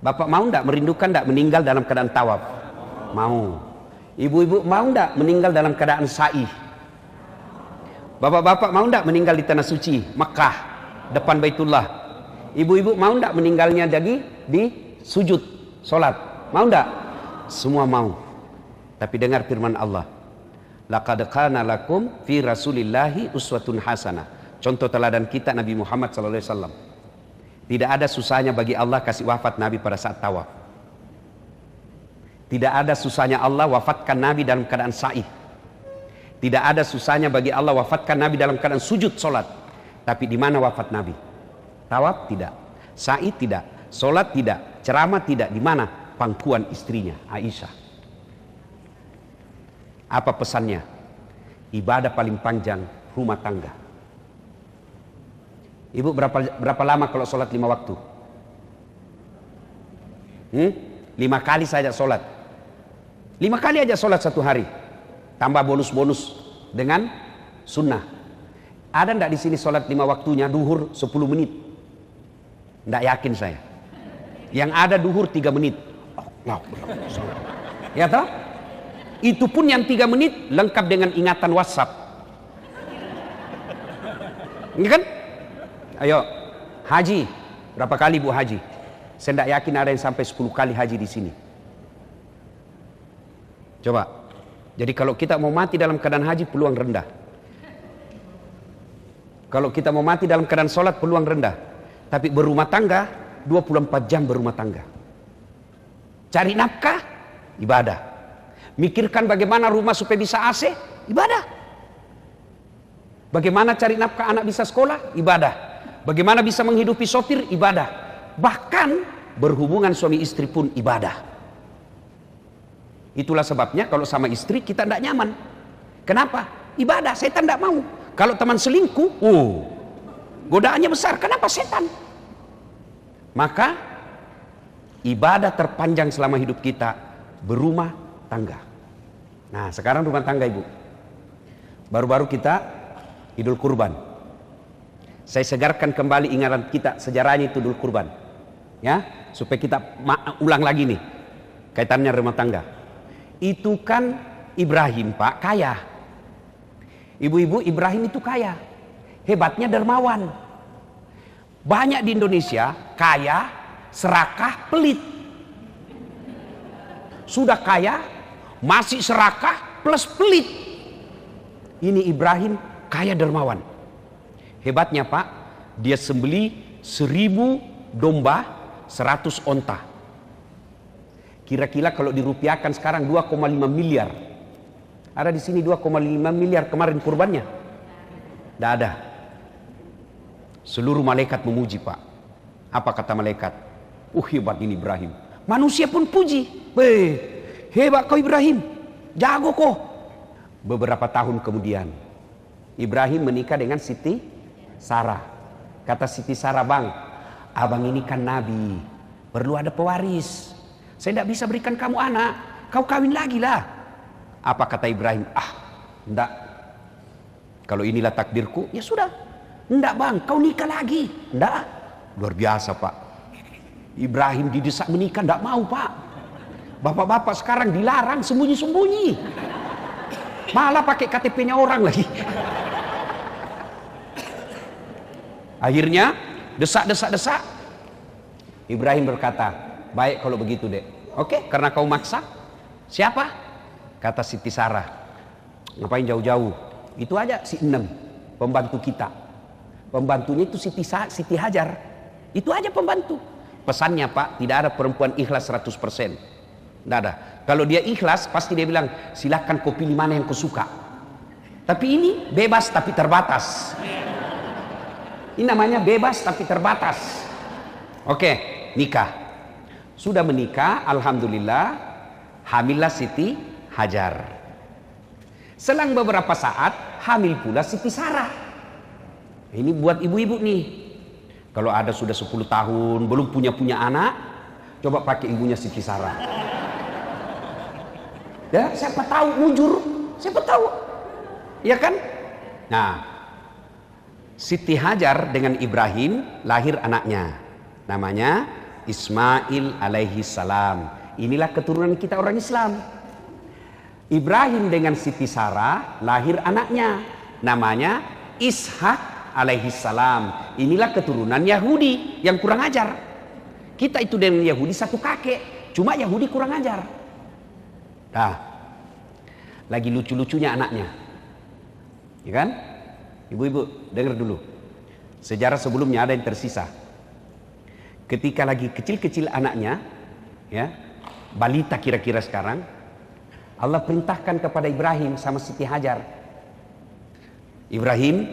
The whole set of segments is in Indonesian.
Bapak mau enggak merindukan enggak meninggal dalam keadaan tawaf? Mau. Ibu-ibu mau enggak meninggal dalam keadaan sa'i? Bapak-bapak mau enggak meninggal di tanah suci Mekah depan Baitullah? Ibu-ibu mau enggak meninggalnya di sujud salat? Mau enggak? Semua mau. Tapi dengar firman Allah, laqad kana lakum fi rasulillahi uswatun hasanah. Contoh teladan kita Nabi Muhammad SAW. Tidak ada susahnya bagi Allah kasih wafat Nabi pada saat tawaf. Tidak ada susahnya Allah wafatkan Nabi dalam keadaan sa'i. Tidak ada susahnya bagi Allah wafatkan Nabi dalam keadaan sujud solat. Tapi di mana wafat Nabi? Tawaf tidak, sa'i tidak, solat tidak, ceramah tidak. Di mana? Pangkuan istrinya Aisyah. Apa pesannya? Ibadah paling panjang rumah tangga. Ibu berapa lama kalau sholat 5 waktu? 5 kali saja sholat. 5 kali aja sholat satu hari. Tambah bonus-bonus dengan sunnah. Ada ndak di sini sholat 5 waktunya duhur 10 menit? Ndak yakin saya. Yang ada duhur 3 menit. Ya toh? Itu pun yang 3 menit lengkap dengan ingatan WhatsApp. Ini kan? Ayo, haji. Berapa kali Bu haji? Saya tidak yakin ada yang sampai 10 kali haji di sini. Coba. Jadi kalau kita mau mati dalam keadaan haji, peluang rendah. Kalau kita mau mati dalam keadaan sholat, peluang rendah. Tapi berumah tangga, 24 jam berumah tangga. Cari nafkah, ibadah. Mikirkan bagaimana rumah supaya bisa AC, ibadah. Bagaimana cari nafkah anak bisa sekolah, ibadah. Bagaimana bisa menghidupi sopir, ibadah. Bahkan berhubungan suami istri pun ibadah. Itulah sebabnya kalau sama istri kita tidak nyaman. Kenapa? Ibadah, setan tidak mau. Kalau teman selingkuh, godaannya besar. Kenapa? Setan. Maka ibadah terpanjang selama hidup kita berumah tangga. Nah sekarang rumah tangga ibu. Baru-baru kita Idul Kurban. Saya segarkan kembali ingatan kita sejarahnya itu Idul Kurban. Ya, supaya kita ulang lagi nih kaitannya rumah tangga. Itu kan Ibrahim Pak kaya. Ibu-ibu Ibrahim itu kaya. Hebatnya dermawan. Banyak di Indonesia kaya, serakah, pelit. Sudah kaya, masih serakah plus pelit. Ini Ibrahim kaya dermawan. Hebatnya Pak, dia sembeli 1000 domba, 100 onta. Kira-kira kalau dirupiahkan sekarang 2,5 miliar. Ada di sini 2,5 miliar kemarin kurbannya? Tidak ada. Seluruh malaikat memuji Pak. Apa kata malaikat? Hebat ini Ibrahim. Manusia pun puji. Hebat kau Ibrahim. Jago kau. Beberapa tahun kemudian Ibrahim menikah dengan Siti Sarah. Kata Siti Sarah, bang, abang ini kan nabi, perlu ada pewaris. Saya tidak bisa berikan kamu anak, kau kawin lagi lah. Apa kata Ibrahim? Enggak. Kalau inilah takdirku, ya sudah. Enggak bang, kau nikah lagi. Enggak. Luar biasa Pak. Ibrahim didesak menikah, enggak mau Pak. Bapak-bapak sekarang dilarang sembunyi-sembunyi. Malah pakai KTP-nya orang lagi. Akhirnya desak. Ibrahim berkata, baik kalau begitu dek. Oke, karena kau maksa. Siapa? Kata Siti Sarah. Ngapain jauh-jauh? Itu aja si 6 pembantu kita. Pembantunya itu Siti Hajar. Itu aja pembantu. Pesannya Pak, tidak ada perempuan ikhlas 100%. Tidak ada. Kalau dia ikhlas pasti dia bilang silahkan kau pilih mana yang kau suka. Tapi ini bebas tapi terbatas. Ini namanya bebas tapi terbatas. Oke, nikah. Sudah menikah, alhamdulillah, hamillah Siti Hajar. Selang beberapa saat hamil pula Siti Sarah. Ini buat ibu-ibu nih. Kalau ada sudah 10 tahun belum punya anak, coba pakai ibunya Siti Sarah. Ya, siapa tahu mujur, siapa tahu. Ya kan? Nah, Siti Hajar dengan Ibrahim lahir anaknya. Namanya Ismail alaihi salam. Inilah keturunan kita orang Islam. Ibrahim dengan Siti Sarah lahir anaknya, namanya Ishak alaihi salam. Inilah keturunan Yahudi yang kurang ajar. Kita itu dengan Yahudi satu kakek, cuma Yahudi kurang ajar. Nah, lagi lucu-lucunya anaknya, ya kan? Ibu-ibu dengar dulu. Sejarah sebelumnya ada yang tersisa. Ketika lagi kecil-kecil anaknya, ya, balita kira-kira sekarang, Allah perintahkan kepada Ibrahim sama Siti Hajar, Ibrahim,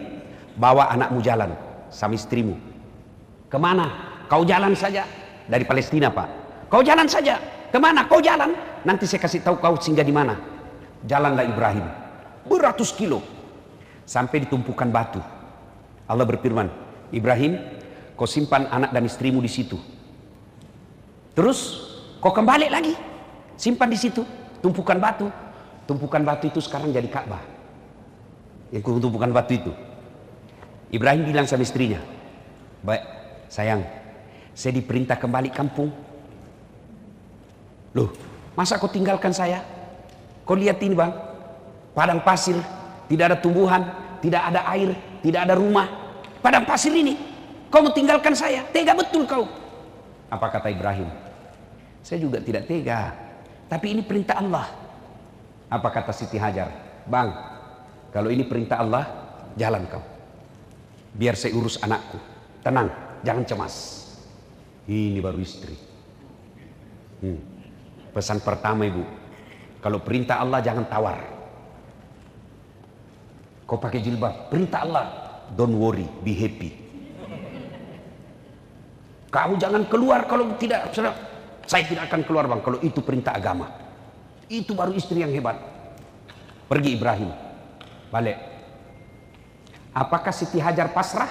bawa anakmu jalan sama istrimu. Kemana? Kau jalan saja. Dari Palestina, Pak. Kau jalan saja. Kemana? Kau jalan. Nanti saya kasih tahu kau singgah di mana. Jalanlah Ibrahim beratus kilo sampai di tumpukan batu. Allah berfirman, Ibrahim, kau simpan anak dan istrimu di situ. Terus kau kembali lagi, simpan di situ, tumpukan batu. Tumpukan batu itu sekarang jadi Ka'bah. Yang tumpukan batu itu. Ibrahim bilang sama istrinya, baik, sayang, saya diperintah kembali kampung. Loh, masa kau tinggalkan saya? Kau lihat ini bang, padang pasir, tidak ada tumbuhan, tidak ada air, tidak ada rumah. Padang pasir ini, kau mau tinggalkan saya? Tega betul kau. Apa kata Ibrahim? Saya juga tidak tega, tapi ini perintah Allah. Apa kata Siti Hajar? Bang, kalau ini perintah Allah, jalan kau. Biar saya urus anakku. Tenang, jangan cemas. Ini baru istri. Pesan pertama ibu, kalau perintah Allah jangan tawar. Kau pakai jilbab, perintah Allah, don't worry, be happy. Kamu jangan keluar kalau tidak, saya tidak akan keluar bang, kalau itu perintah agama. Itu baru istri yang hebat. Pergi Ibrahim, balik. Apakah Siti Hajar pasrah?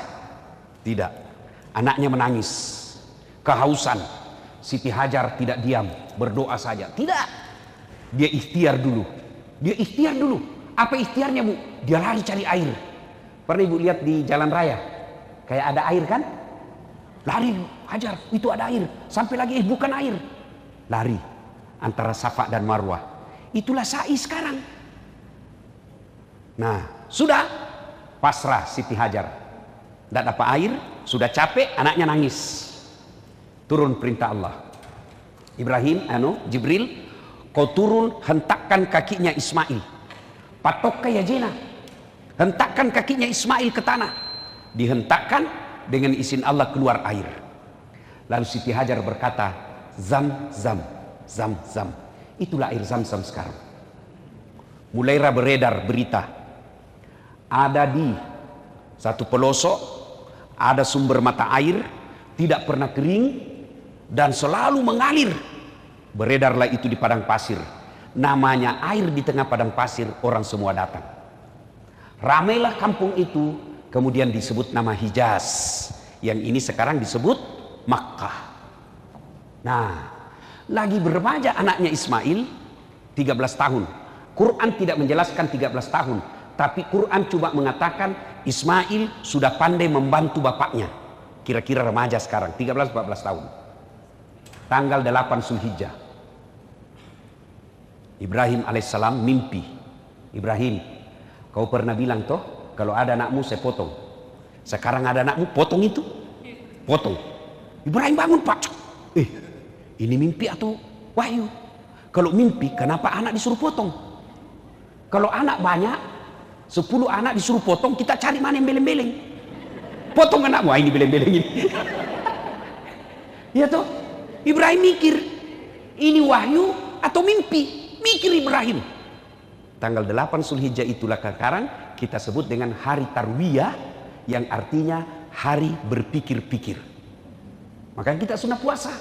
Tidak. Anaknya menangis, kehausan. Siti Hajar tidak diam, berdoa saja. Tidak. Dia ikhtiar dulu. Dia ikhtiar dulu. Apa ikhtiarnya bu? Dia lari cari air. Pernah ibu lihat di jalan raya? Kayak ada air kan? Lari Hajar, itu ada air. Sampai lagi, bukan air. Lari antara Safa dan Marwah. Itulah sa'i sekarang. Nah, sudah pasrah Siti Hajar. Tidak dapat air, sudah capek, anaknya nangis. Turun perintah Allah. Ibrahim, Jibril, kau turun, hentakkan kakinya Ismail. Patok ya jena. Hentakkan kakinya Ismail ke tanah. Dihentakkan, dengan izin Allah keluar air. Lalu Siti Hajar berkata, Zam, zam, zam, zam. Itulah air Zam-Zam sekarang. Mulailah beredar berita. Ada di satu pelosok, ada sumber mata air, tidak pernah kering, dan selalu mengalir. Beredarlah itu di padang pasir. Namanya air di tengah padang pasir, orang semua datang. Ramailah kampung itu, kemudian disebut nama Hijaz. Yang ini sekarang disebut Makkah. Nah, lagi beremaja anaknya Ismail, 13 tahun. Quran tidak menjelaskan 13 tahun, tapi Quran cuma mengatakan Ismail sudah pandai membantu bapaknya. Kira-kira remaja sekarang, 13-14 tahun. Tanggal 8 Zulhijjah. Ibrahim alaihissalam mimpi. Ibrahim, kau pernah bilang toh, kalau ada anakmu saya potong. Sekarang ada anakmu, potong itu. Potong. Ibrahim bangun, Pak. Ini mimpi atau wahyu? Kalau mimpi, kenapa anak disuruh potong? Kalau anak banyak, 10 anak disuruh potong, kita cari mana yang beleng-beleng. Potong anakmu, ini beleng-beleng ini. Ya toh? Ibrahim mikir, ini wahyu atau mimpi? Mikir Ibrahim. Tanggal 8 Zulhijjah itulah sekarang kita sebut dengan hari Tarwiyah, yang artinya hari berpikir-pikir. Makanya kita sunnah puasa.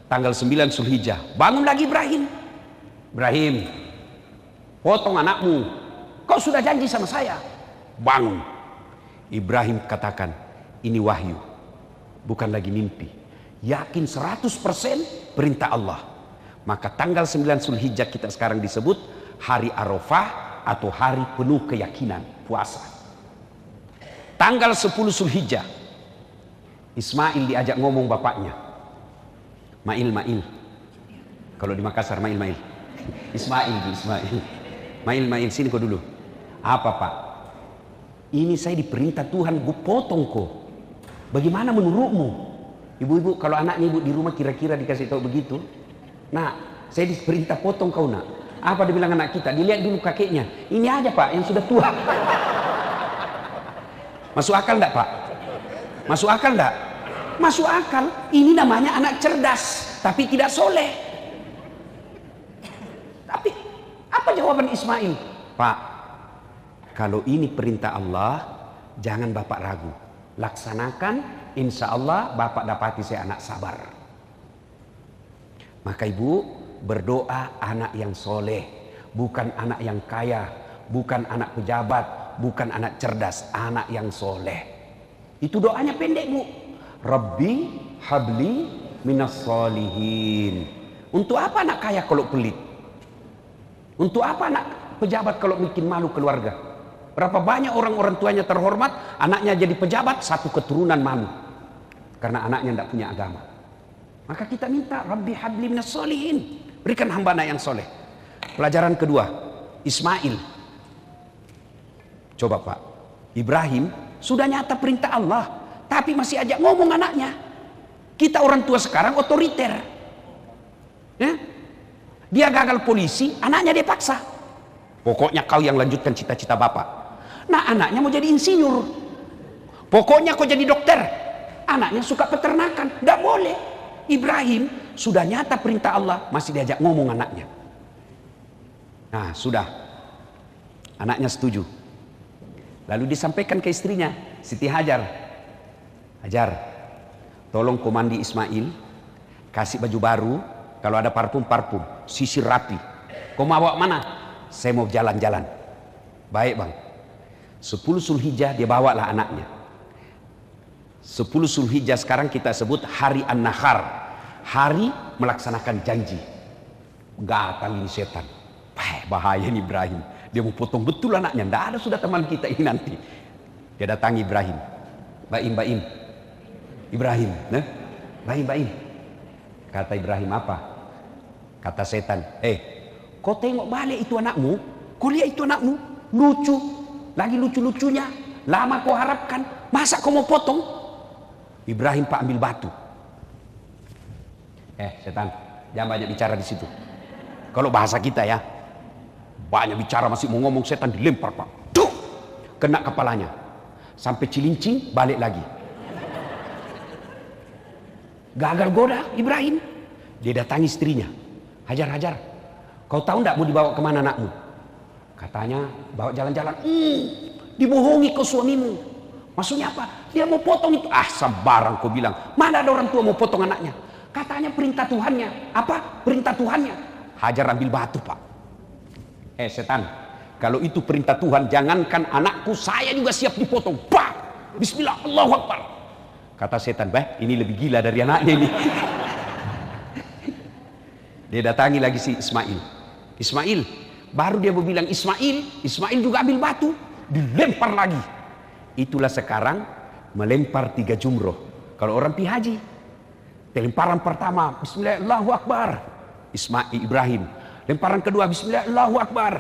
Tanggal 9 Zulhijjah, bangun lagi Ibrahim. Ibrahim, potong anakmu. Kau sudah janji sama saya. Bangun. Ibrahim katakan, ini wahyu, bukan lagi mimpi. Yakin 100% perintah Allah. Maka tanggal 9 Zulhijjah kita sekarang disebut hari Arafah atau hari penuh keyakinan, puasa. Tanggal 10 Zulhijjah, Ismail diajak ngomong bapaknya. Mail, Mail. Kalau di Makassar, Mail, Mail. Ismail, Ismail. Mail, Mail, sini kau dulu. Apa Pak? Ini saya diperintah Tuhan, gue potong kok. Bagaimana menurutmu? Ibu-ibu, kalau anaknya ibu di rumah kira-kira dikasih tahu begitu. Nah, saya diperintah potong kau nak. Apa dibilang anak kita? Dilihat dulu kakeknya. Ini aja Pak, yang sudah tua. Masuk akal enggak Pak? Masuk akal enggak? Masuk akal. Ini namanya anak cerdas, tapi tidak soleh. Tapi apa jawaban Ismail? Pak, kalau ini perintah Allah, jangan Bapak ragu. Laksanakan, insya Allah Bapak dapati saya anak sabar. Maka ibu berdoa anak yang soleh, bukan anak yang kaya, bukan anak pejabat, bukan anak cerdas, anak yang soleh. Itu doanya pendek bu. Rabbi habli minas solihin. Untuk apa anak kaya kalau pelit? Untuk apa anak pejabat kalau bikin malu keluarga? Berapa banyak orang tuanya terhormat, anaknya jadi pejabat, satu keturunan malu. Karena anaknya tidak punya agama. Maka kita minta, Rabbi habli minas solihin. Berikan hamba anak yang soleh. Pelajaran kedua, Ismail. Coba Pak, Ibrahim sudah nyata perintah Allah, tapi masih ajak ngomong anaknya. Kita orang tua sekarang otoriter. Ya? Dia gagal polisi, anaknya dia paksa. Pokoknya kau yang lanjutkan cita-cita bapak. Nah anaknya mau jadi insinyur. Pokoknya kau jadi dokter. Anaknya suka peternakan. Tidak boleh. Ibrahim sudah nyata perintah Allah, masih diajak ngomong anaknya. Nah sudah. Anaknya setuju. Lalu disampaikan ke istrinya, Siti Hajar. Hajar, tolong komandi Ismail, kasih baju baru, kalau ada parfum, sisir rapi. Kau mau bawa mana? Saya mau jalan-jalan. Baik bang. 10 Zulhijjah dia bawalah anaknya. 10 Zulhijjah sekarang kita sebut hari An-Nahar, hari melaksanakan janji. Gatal ini setan. Bahaya ini Ibrahim. Dia mau potong betul anaknya. Tidak ada sudah teman kita ini nanti. Dia datangi Ibrahim. Baim. Ibrahim. Nah? Baim. Kata Ibrahim apa? Kata setan. Kau tengok balik itu anakmu. Kau lihat itu anakmu. Lucu. Lagi lucu-lucunya. Lama kau harapkan. Masa kau mau potong? Ibrahim Pak ambil batu. Setan. Jangan banyak bicara di situ. Kalau bahasa kita ya. Banyak bicara masih mau ngomong, setan dilempar Pak. Duh! Kena kepalanya. Sampai cilincing balik lagi. Gagal goda Ibrahim. Dia datangi istrinya. Hajar. Kau tahu enggak mau dibawa kemana anakmu? Katanya bawa jalan-jalan. Dibohongi kau suamimu. Maksudnya apa? Dia mau potong itu. Sembarang kau bilang. Mana ada orang tua mau potong anaknya? Katanya perintah Tuhannya. Apa? Perintah Tuhannya. Hajar ambil batu Pak. Setan. Kalau itu perintah Tuhan, jangankan anakku, saya juga siap dipotong. Bah! Bismillah, Allahu Akbar. Kata setan, ini lebih gila dari anaknya ini. Dia datangi lagi si Ismail. Baru dia mau bilang Ismail juga ambil batu, dilempar lagi. Itulah sekarang melempar 3 jumroh. Kalau orang pi haji, lemparan pertama Bismillah Allahu Akbar, Ibrahim. Lemparan kedua Bismillah Allahu Akbar,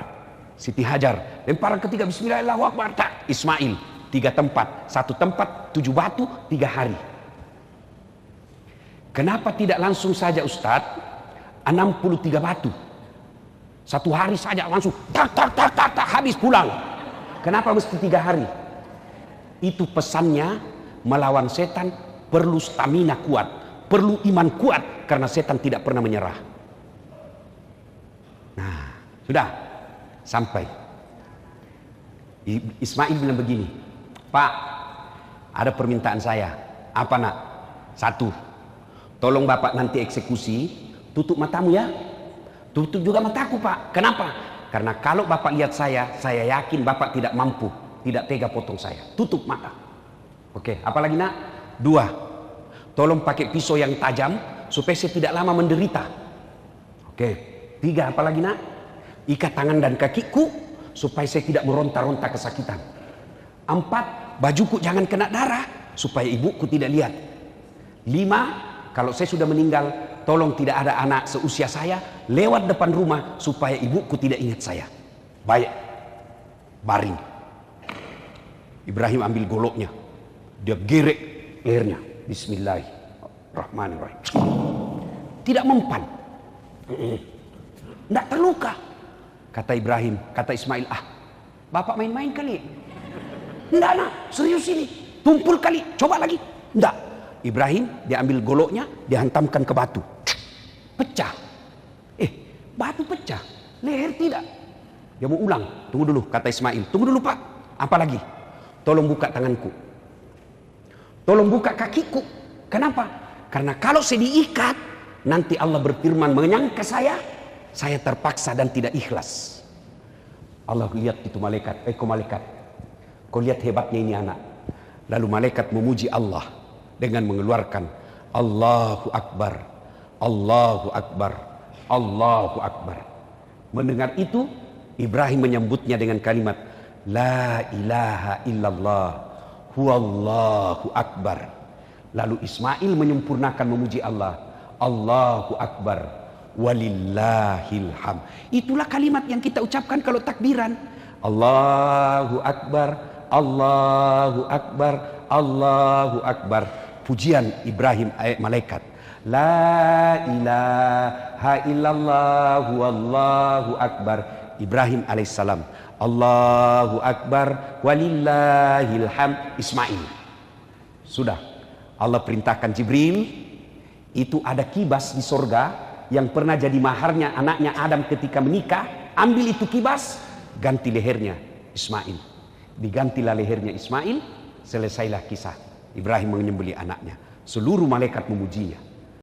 Siti Hajar. Lemparan ketiga Bismillah Allahu Akbar, Ismail. 3 tempat, 1 tempat 7 batu 3 hari. Kenapa tidak langsung saja Ustadz 63 batu 1 hari saja langsung tak habis pulang? Kenapa mesti 3 hari? Itu pesannya, melawan setan perlu stamina kuat, perlu iman kuat, karena setan tidak pernah menyerah. Nah sudah sampai. Ismail bilang begini, Pak, ada permintaan saya. Apa nak? 1, tolong Bapak nanti eksekusi, tutup matamu ya. Tutup juga mataku Pak. Kenapa? Karena kalau Bapak lihat saya yakin Bapak tidak mampu, tidak tega potong saya. Tutup mata. Oke, apalagi nak? 2, tolong pakai pisau yang tajam supaya saya tidak lama menderita. Oke. 3, apalagi nak? Ikat tangan dan kakiku supaya saya tidak meronta-ronta kesakitan. 4, bajuku jangan kena darah supaya ibuku tidak lihat. 5, kalau saya sudah meninggal, tolong tidak ada anak seusia saya lewat depan rumah supaya ibuku tidak ingat saya. Baik, baring. Ibrahim ambil goloknya, dia gerek lehernya. Bismillahirrahmanirrahim. Tidak mempan, tidak terluka. Kata Ibrahim, kata Ismail, bapak main-main kali. Enggak nak, serius ini, tumpul kali, coba lagi. Enggak. Ibrahim dia ambil goloknya, dia hantamkan ke batu, pecah. Batu pecah, leher tidak. Dia mau ulang, tunggu dulu, kata Ismail, tunggu dulu pak. Apa lagi? Tolong buka tanganku, tolong buka kakiku. Kenapa? Karena kalau saya diikat, nanti Allah berfirman menyangka saya terpaksa dan tidak ikhlas. Allah lihat itu malaikat, kau malaikat, kau lihat hebatnya ini anak. Lalu malaikat memuji Allah dengan mengeluarkan Allahu Akbar, Allahu Akbar, Allahu Akbar. Mendengar itu, Ibrahim menyambutnya dengan kalimat La ilaha illallah huwallahu akbar. Lalu Ismail menyempurnakan memuji Allah, Allahu Akbar walillahil ham. Itulah kalimat yang kita ucapkan kalau takbiran. Allahu Akbar, Allahu Akbar, Allahu Akbar. Pujian Ibrahim malaikat. La ilaha illallah wallahu akbar. Ibrahim alaihissalam. Allahu Akbar walillahil ham. Ismail. Sudah. Allah perintahkan Jibril. Itu ada kibas di sorga yang pernah jadi maharnya anaknya Adam ketika menikah. Ambil itu kibas, ganti lehernya Ismail. Digantilah lehernya Ismail. Selesailah kisah Ibrahim menyembelih anaknya. Seluruh malaikat memujinya.